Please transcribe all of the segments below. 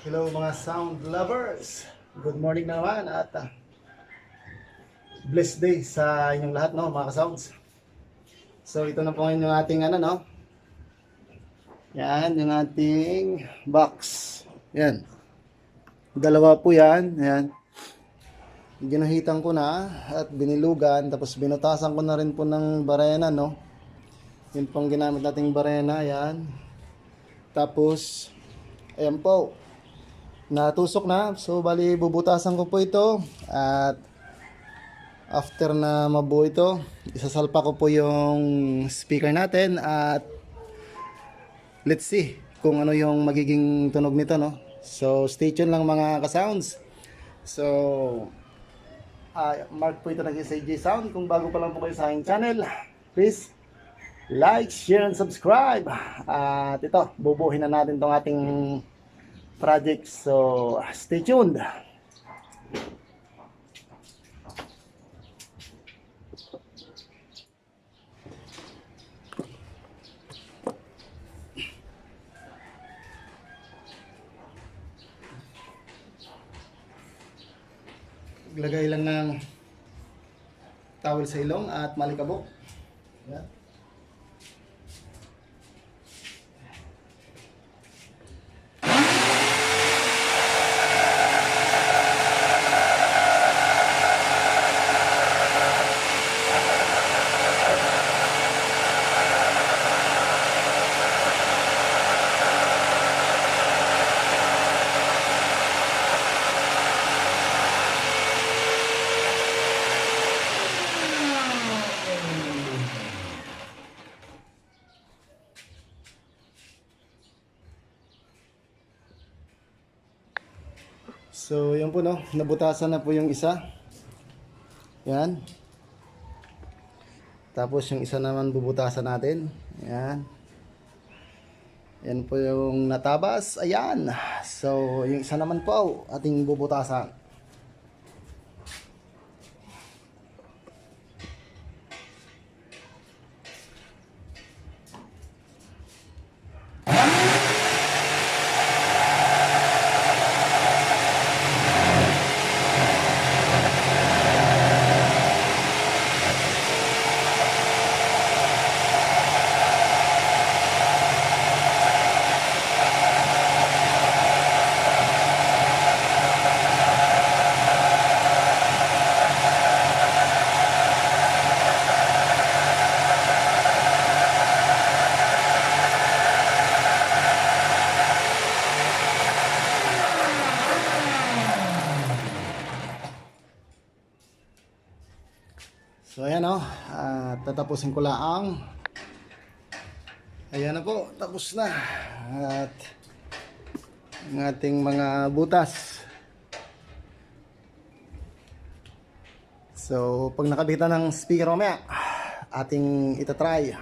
Hello mga sound lovers. Good morning naman at blessed day sa inyong lahat, no, mga ka-sounds. So ito na po ngayon yung ating Yan, yung ating box. Yan. Dalawa po yan. Yan. Ginahitan ko na at binilugan, tapos binutasan ko na rin po ng barena, no. Yun pong ginamit nating barena, yan. Tapos ayan po, natusok na. So bali bubutasan ko po ito. At after na mabuo ito, isasalpa ko po yung speaker natin. At let's see kung ano yung magiging tunog nito, no. So stay tuned lang mga ka-sounds. So mark po ito ng SAJ Sound. Kung bago pa lang po kayo sa aking channel, please like, share, and subscribe. At ito, bubuhin na natin tong ating project. So, stay tuned. Maglagay lang ng towel sa ilong at malikabok. Yan. So, yun po, no. Nabutasan na po yung isa. Yan. Tapos yung isa naman bubutasan natin. Yan. Yan po yung natabas. Ayan. So, yung isa naman po ating bubutasan. So ayan, o, tatapusin ko lang. Ayan na po, tapos na. At ang ating mga butas. So pag nakabitan ng speaker mamaya, ating itatry.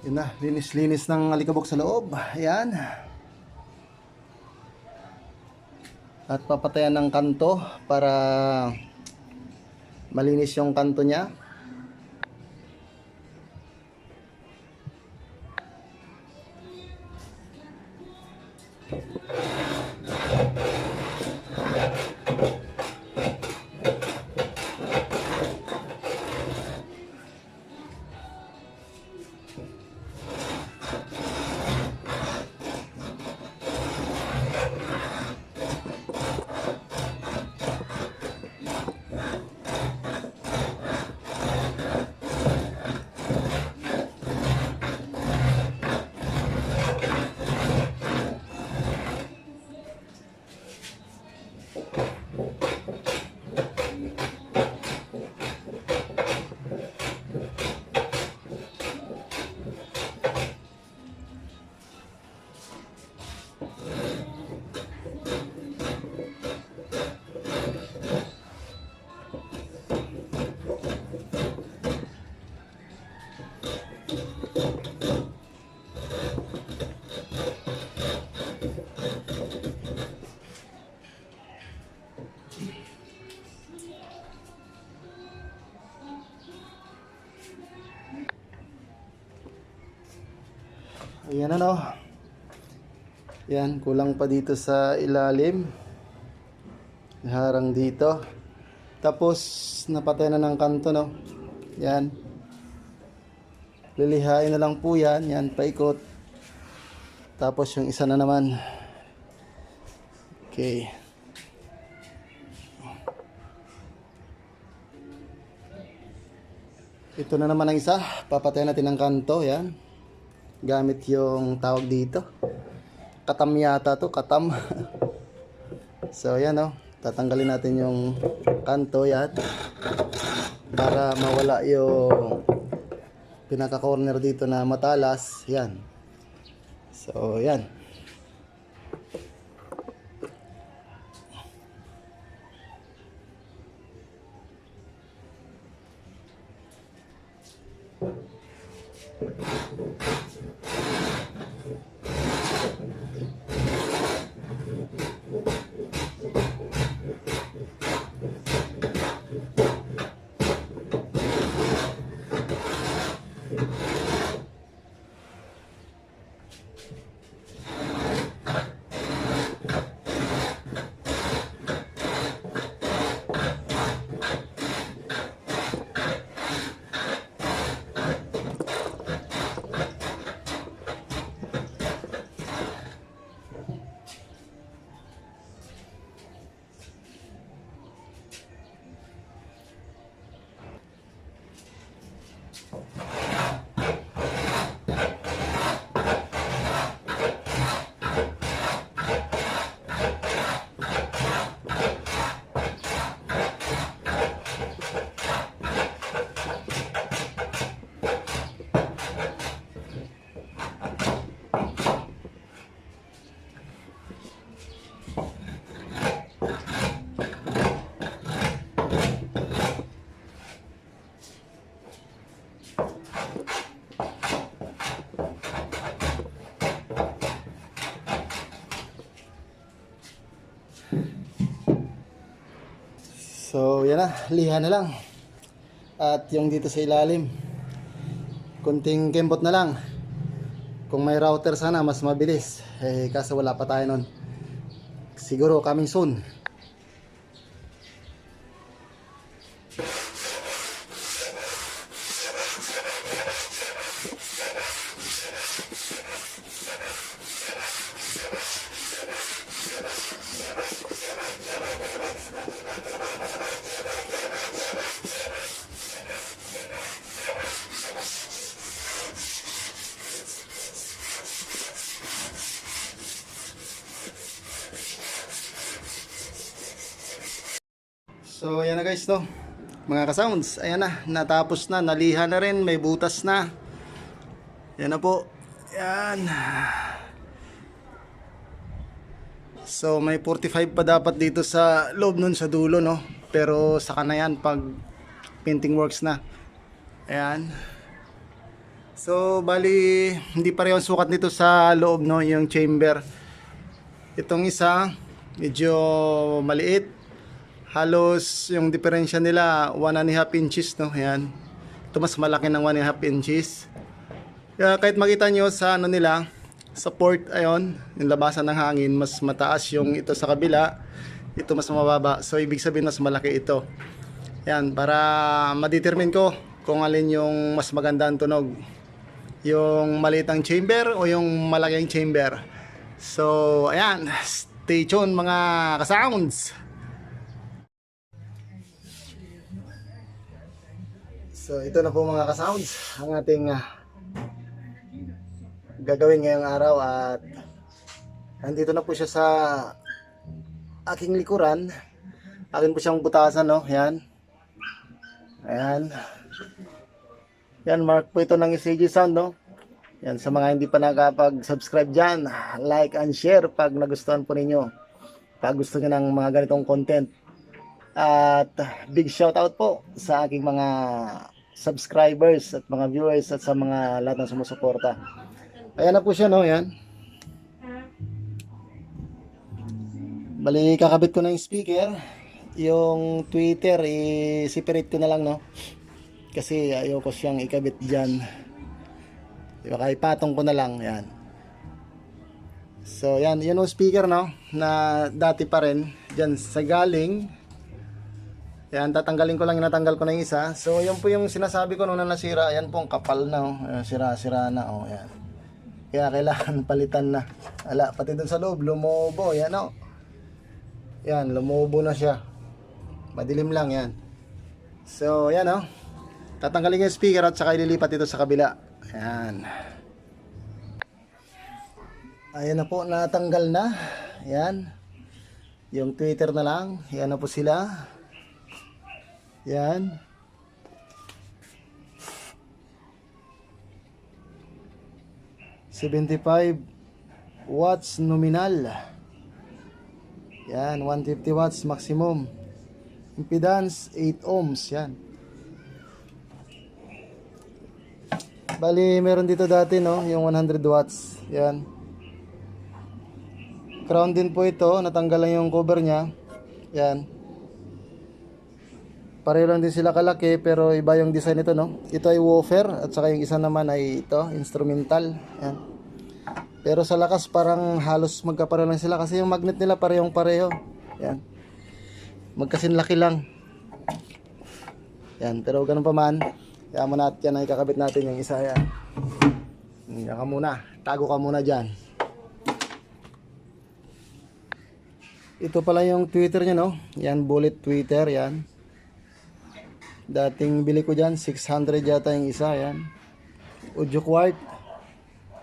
Yun na, linis-linis ng alikabok sa loob. Ayan. At papatayan ng kanto para malinis yung kanto niya. Ayan ano. Yan, kulang pa dito sa ilalim. Harang dito. Tapos napatay na ng kanto, no. Yan. Lilihain na lang po yan. Yan, paikot. Tapos yung isa na naman. Okay. Ito na naman ang isa. Papatayin natin ang kanto. Yan. Gamit yung tawag dito. Katam yata to. Katam. So yan o. Tatanggalin natin yung kanto. Yan. Para mawala yung pinaka-corner dito na matalas. Yan. So yan. So yan na, liha na lang. At yung dito sa ilalim, kunting kembot na lang. Kung may router sana mas mabilis. Kaso wala pa tayo nun. Siguro coming soon. So ayan na guys, no, mga ka-sounds, ayan na, natapos na, naliha na rin, may butas na. Yan na po. Yan. So may 45 pa dapat dito sa loob nun sa dulo, no. Pero saka na yan pag painting works na. Ayan. So bali hindi pareho ang sukat nito sa loob, no, yung chamber. Itong isa medyo maliit. Halos yung diferensya nila 1.5 inches, no. Ayan. Ito mas malaki ng 1.5 inches. Kaya kahit makita nyo sa ano nila, sa port, ayon, yung labasan ng hangin, mas mataas yung ito sa kabila, ito mas mababa. So ibig sabihin mas malaki ito. Ayan, para ma-determine ko kung alin yung mas maganda ang tunog, yung malitang chamber o yung malaking chamber. So ayan, stay tuned mga ka-sounds. So ito na po mga ka-sounds ang ating gagawin ngayong araw, at nandito na po siya sa aking likuran. Akin po siyang butasan, no. Yan. Ayan. Yan, mark po ito ng ECG Sound, no. Yan, sa mga hindi pa nakapag-subscribe dyan, like and share pag nagustuhan po ninyo, pag gusto nyo ng mga ganitong content. At big shout out po sa aking mga subscribers at mga viewers at sa mga lahat ng sumusuporta. Ayan na po siya, no. Ayan. Bali, kakabit ko na yung speaker. Yung tweeter, i-separate ko na lang, no. Kasi ayoko siyang ikabit dyan. Diba, kaya ipatong ko na lang. Ayan. So yan, yun yung speaker no, na dati pa rin, dyan sa galing. Yan, tatanggalin ko lang, natanggal ko na yung isa. So yun po yung sinasabi ko nung nasira, yan po ang kapal na oh. Sira-sira na oh, yan. Kaya kailangan palitan na. Ala, pati dun sa loob, lumobo, yan oh. Yan, lumobo na siya. Madilim lang yan. So yan oh. Tatanggalin yung speaker at saka ililipat ito sa kabila. Yan. Ayan na po, natanggal na. Yan. Yung Twitter na lang. Yan na po sila. Yan. $75 watts nominal. Yan, 150 watts maximum. Impedance 8 ohms. Yan. Bali, meron dito dati no, yung 100 watts. Yan. Crown din po ito, natanggal lang yung cover niya. Yan. Pareho lang din sila kalaki pero iba yung design nito no. Ito ay woofer at saka yung isa naman ay ito, instrumental. Yan. Pero sa lakas parang halos magkapareho lang sila kasi yung magnet nila parehong pareho. Yan. Magkasinlaki lang. Yan, pero ganun pa man. Kaya muna at yan ay kakabit natin yung isa yan. Yan ka muna, tago ka muna dyan. Ito pala yung Twitter niya no. Yan, bullet Twitter yan. Dating bili ko dyan 600 yata yung isa yan. Audio Quart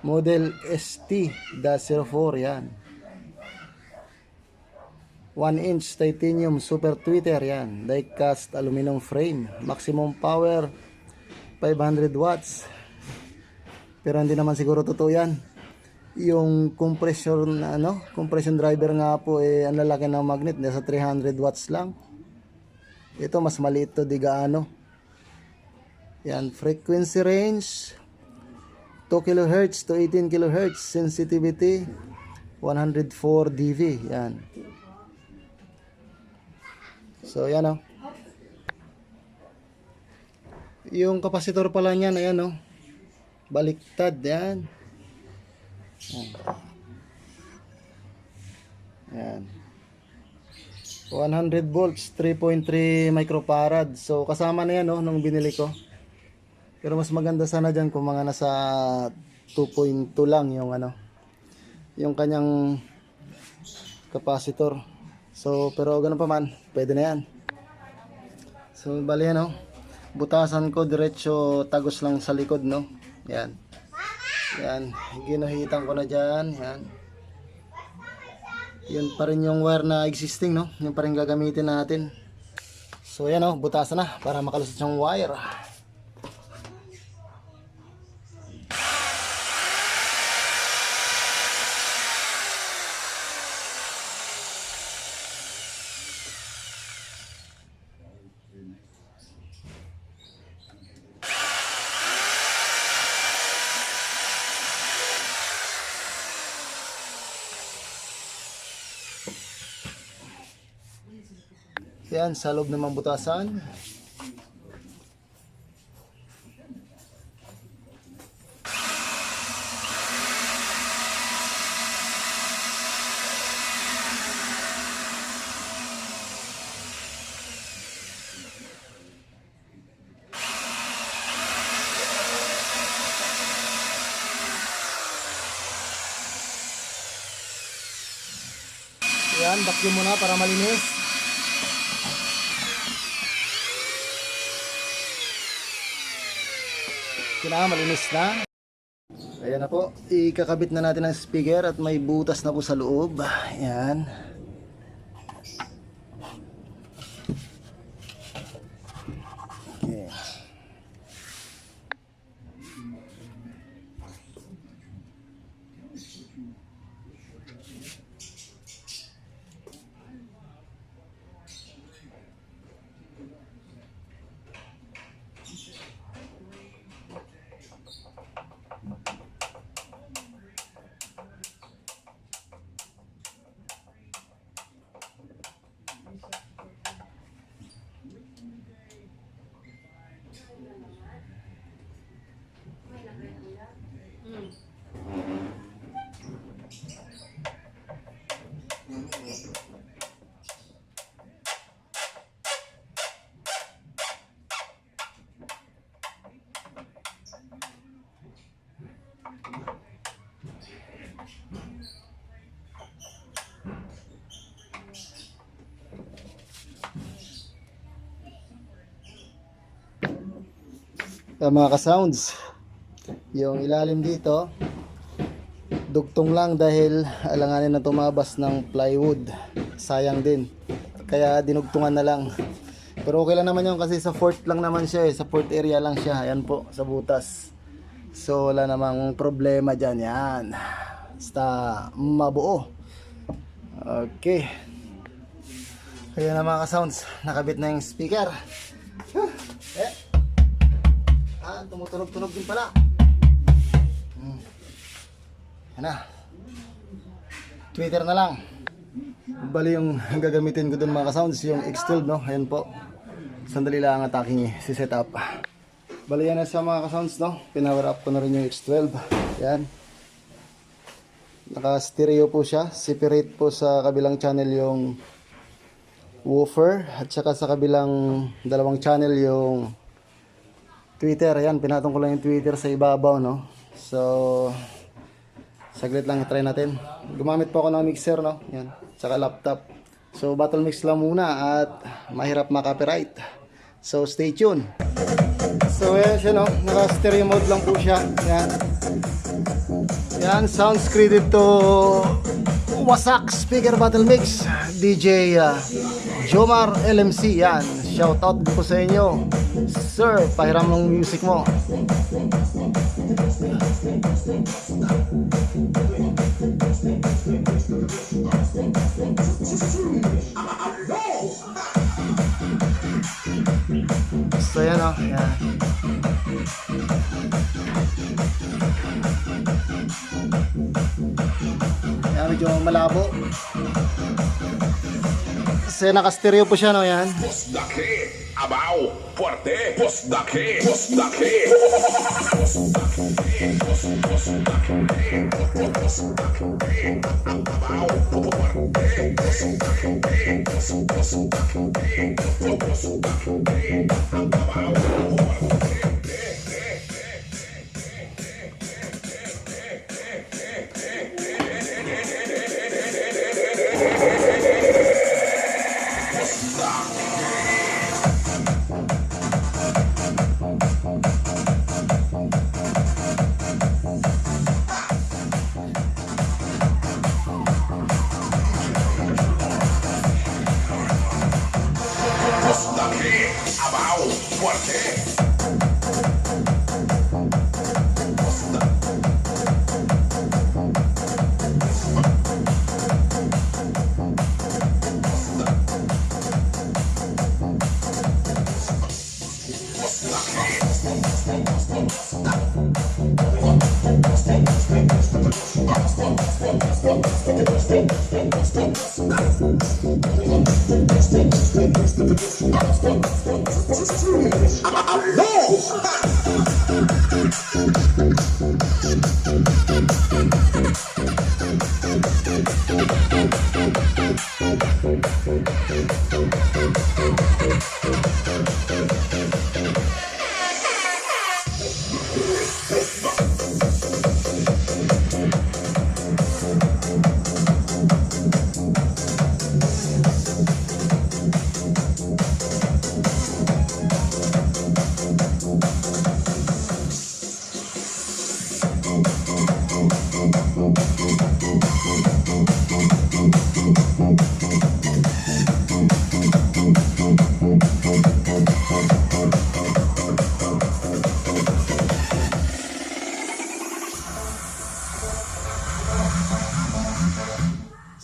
model ST-04 yan. 1 inch titanium super Twitter yan. Die-cast aluminum frame. Maximum power 500 watts. Pero hindi naman siguro totoo yan. Yung compression na compression driver nga po ang lalaki ng magnet, nasa 300 watts lang. Ito mas maliit to, di gaano. Yan, frequency range 2 kHz to 18 kHz, sensitivity 104 dB. Yan. So yan oh. Yung kapasitor pala niyan ayan oh. Baliktad yan. Yan. 100 volts, 3.3 microfarad. So kasama na yan no, nung binili ko. Pero mas maganda sana dyan kung mga nasa 2.2 lang yung yung kanyang kapasitor. So pero ganun pa man, pwede na yan. So bali yan no. Butasan ko diretso tagos lang sa likod no. Yan. Yan, ginuhitan ko na dyan. Yan. Yun pa rin yung wire na existing no. Yun pa rin gagamitin natin. So yan no, butasan na para makalusot yung wire. Yan, sa loob naman butasan. Yan, vacuum muna para malinis. Malinis na. Ayan na po, ikakabit na natin ang speaker at may butas na po sa loob. Ayan. Okay. Mga ka-sounds, yung ilalim dito dugtong lang dahil alanganin na tumabas ng plywood, sayang din kaya dinugtungan na lang. Pero okay lang naman yun kasi sa fort lang naman siya sa fort area lang siya. Ayan po sa butas, so wala namang problema dyan. Yan, basta mabuo. Okay, kaya na mga ka-sounds, nakabit na yung speaker. Tumutunog-tunog din pala. Yan na. Twitter na lang. Bali yung gagamitin ko dun mga ka-sounds, yung X12, no? Ayan po. Sandali lang at aking si-set up. Bali yan na sa mga ka-sounds, no? Pinower up ko na rin yung X12. Yan. Naka-stereo po siya. Separate po sa kabilang channel yung woofer. At saka sa kabilang dalawang channel yung Twitter. Ayan, pinatong ko lang yung Twitter sa ibabaw, no? So, saglit lang, try natin. Gumamit po ako ng mixer, no? Yan, saka laptop. So, battle mix lang muna at mahirap ma-copyright. So, stay tuned. So, ayan siya, no? Naka-stereo mode lang po siya. Yan. Yan, sounds credited to Wasak Speaker Battle Mix. DJ Jomar LMC. Yan, shout out po sa inyo. Sir, pahiram ng music mo. So yan o. Yan. Yan, medyo malabo. Kasi naka-stereo po siya, no? Yan. Abao, fuerte, pos daqui, pos daqui, pos daqui, pos daqui, pos daqui, abao, fuerte, pos daqui, pos daqui, pos daqui, abao,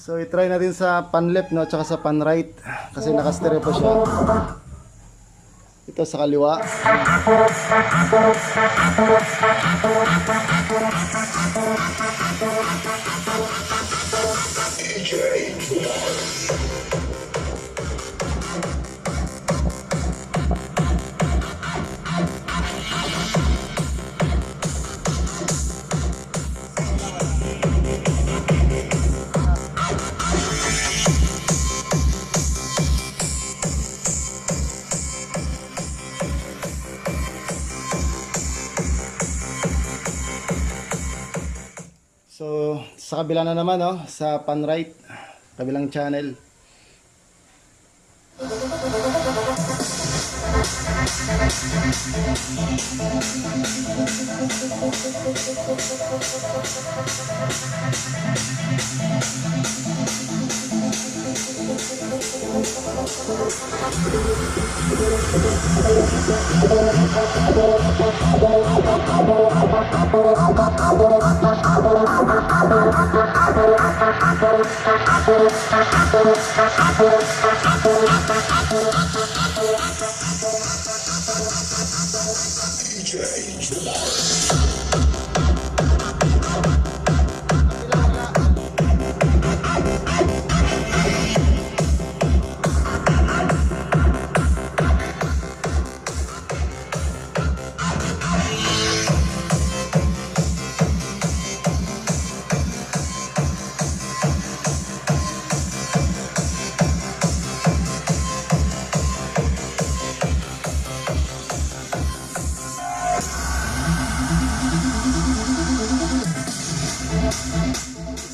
So i-try natin sa pan left, no, tsaka sa pan right kasi naka-stereo po siya. Ito sa kaliwa. sa kabila na naman, oh, sa pan right, kabilang channel.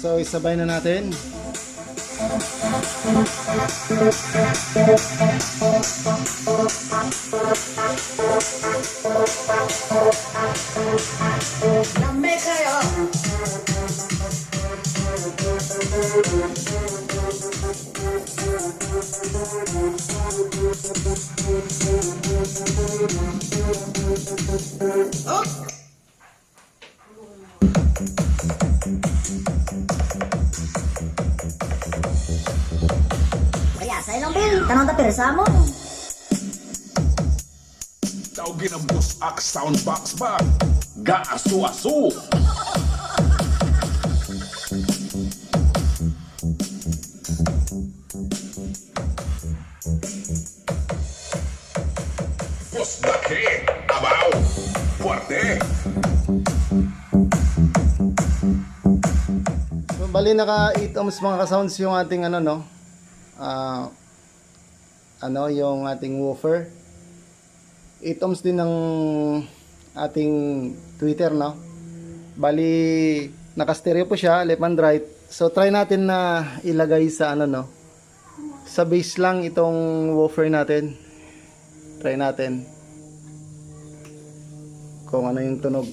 So isabay na natin. Kaya sa ilang bil, tanong ta pirsa mo. Tawagin ang bus ak soundbox ba? Gaasu-asu. Bus laki, abaw, fuerte. So, bali naka 8 ohms mga ka-sounds yung ating ano, no? Yung ating woofer. 8 ohms din ng ating tweeter, no? Bali naka-stereo po siya, left and right. So try natin na ilagay sa ano, no? Sa bass lang itong woofer natin. Try natin kung ano yung tunog.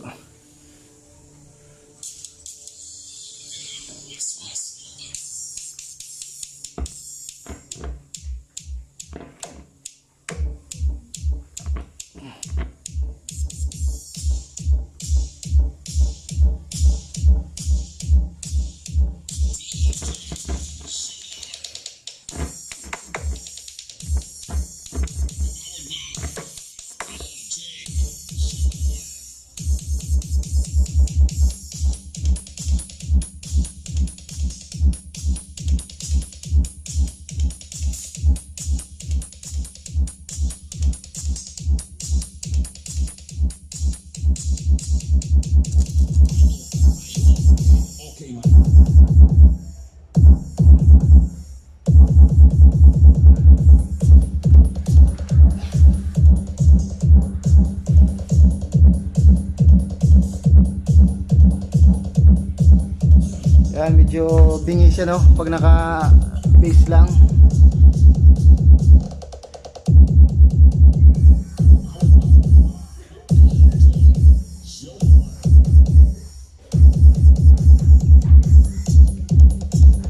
Yan, medyo bingi siya, no? Pag naka-base lang.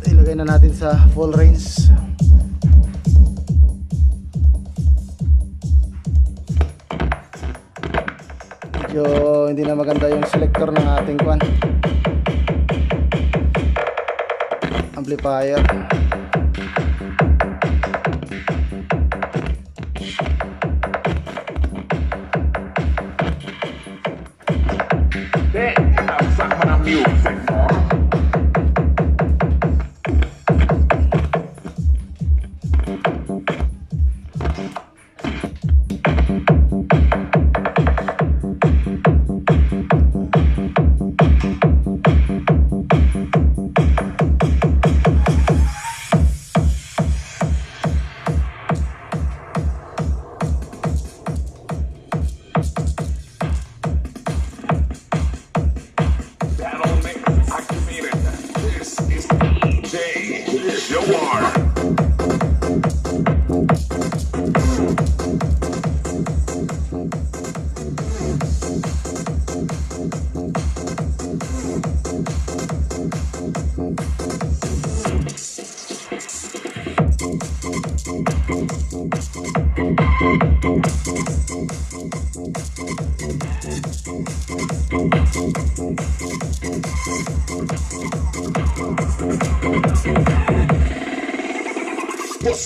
Ilagay na natin sa full range. Medyo hindi na maganda yung selector ng ating kwan amplifier. Absak mo ng music mo.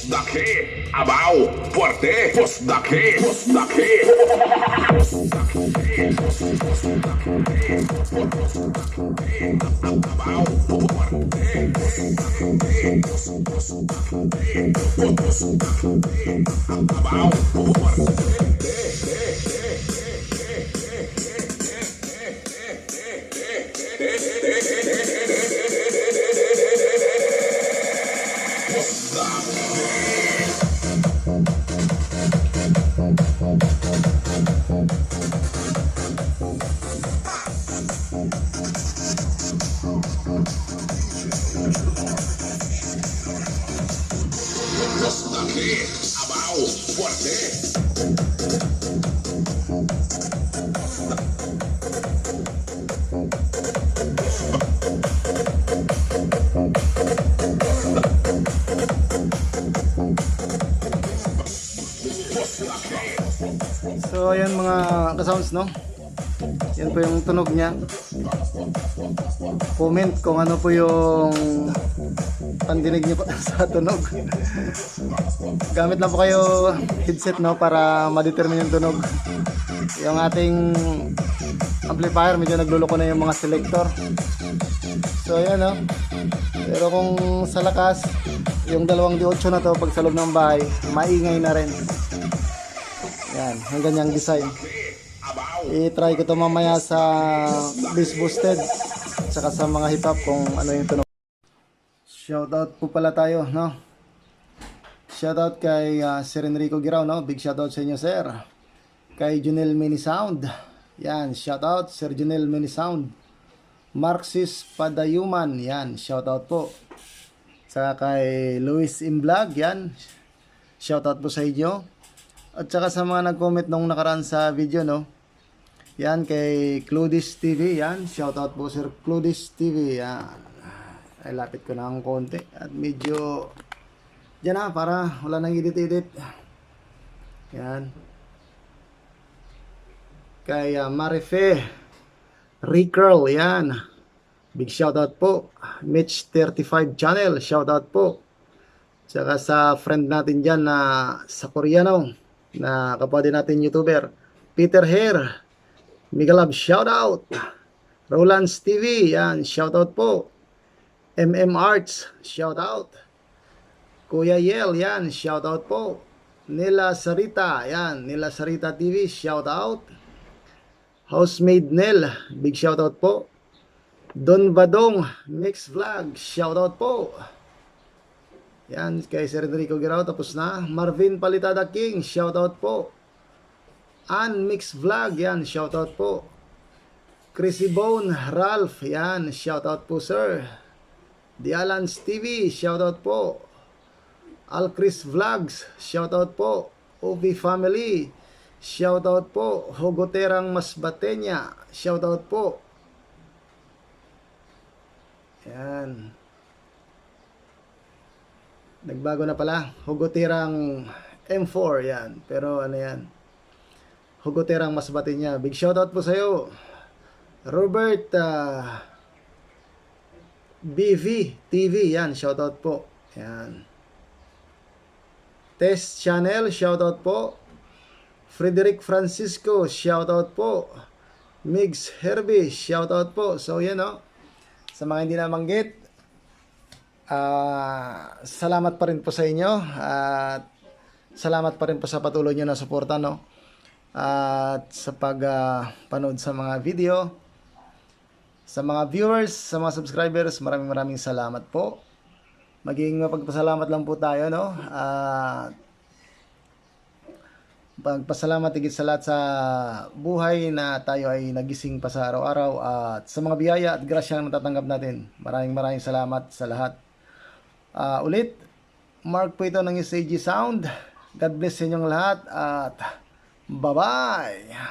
Pos daqui, abau, forte, pos daqui, pos daqui. Pos daqui, abau, forte. So ayan mga kasounds, no? Yan po yung tunog niya. Comment kung ano po yung pandinig niyo po sa tunog. Gamit lang po kayo headset, no, para ma-determine yung tunog. Yung ating amplifier medyo nagluloko na yung mga selector. So ayan, no. Pero kung sa lakas, yung 2.8 na to pag sa loob ng bahay, maingay na rin. Yan, ang ganyang design. I-try ko to mamaya sa bass boosted saka sa mga hip hop kung ano yung tunog. Shoutout po pala tayo, no? Shoutout kay Sir Enrico Girao, no? Big shoutout sa inyo, sir. Kay Junel Mini Sound. Yan, shoutout Sir Junel Mini Sound. Marxis Padayuman, yan, shoutout po. Saka kay Luis Imblog, yan. Shoutout po sa inyo. At saka sa mga nag-comment nung nakaraan sa video, no? Yan, kay Cludis TV, yan. Shoutout po Sir Cludis TV, yan. Ay, lapit ko na ang konti. At medyo, dyan na, para wala nang edit-edit. Yan. Kay Marife Recurl, yan. Big shoutout po. Mitch 35 channel, shoutout po. Tsaka sa friend natin dyan na sa Koreano, na kapatid natin YouTuber, Peter Hair, Migalab, shoutout. Roland's TV, yan, shoutout po. MM Arts, shoutout. Kuya Yel, yan, shoutout po. Nila Sarita, yan, Nila Sarita TV, shoutout. Housemaid Nel, big shoutout po. Don Badong Mix Vlog, shoutout po. Yan, kay Sir Enrico Girao, tapos na. Marvin Palitada King, shoutout po. Ann Mix Vlog, yan, shoutout po. Chrissy Bone Ralph, yan, shoutout po sir. Dialans TV, shoutout po. Al Chris Vlogs, shoutout po. OV Family, shoutout po. Hogoterang Masbatenya, shoutout po. Yan. Nagbago na pala. Hugotirang M4, yan. Pero ano yan? Hugotirang Masbatenya. Big shoutout po sa'yo. Robert BV TV, yan. Shoutout po. Yan. Test Channel, shoutout po. Frederick Francisco, shoutout po. Migs Herbie, shoutout po. So yan, no? Sa mga hindi nabanggit, salamat pa rin po sa inyo at salamat pa rin po sa patuloy nyo na suporta, no? At sa panood sa mga video, sa mga viewers, sa mga subscribers, maraming salamat po. Maging mapagpasalamat lang po tayo, no? Pagpasalamat higit sa lahat sa buhay na tayo ay nagising pa sa araw-araw at sa mga biyaya at grasya na natatanggap natin. Maraming salamat sa lahat. Ulit, Mark po ito ng SAG Sound. God bless sa inyong lahat at bye-bye!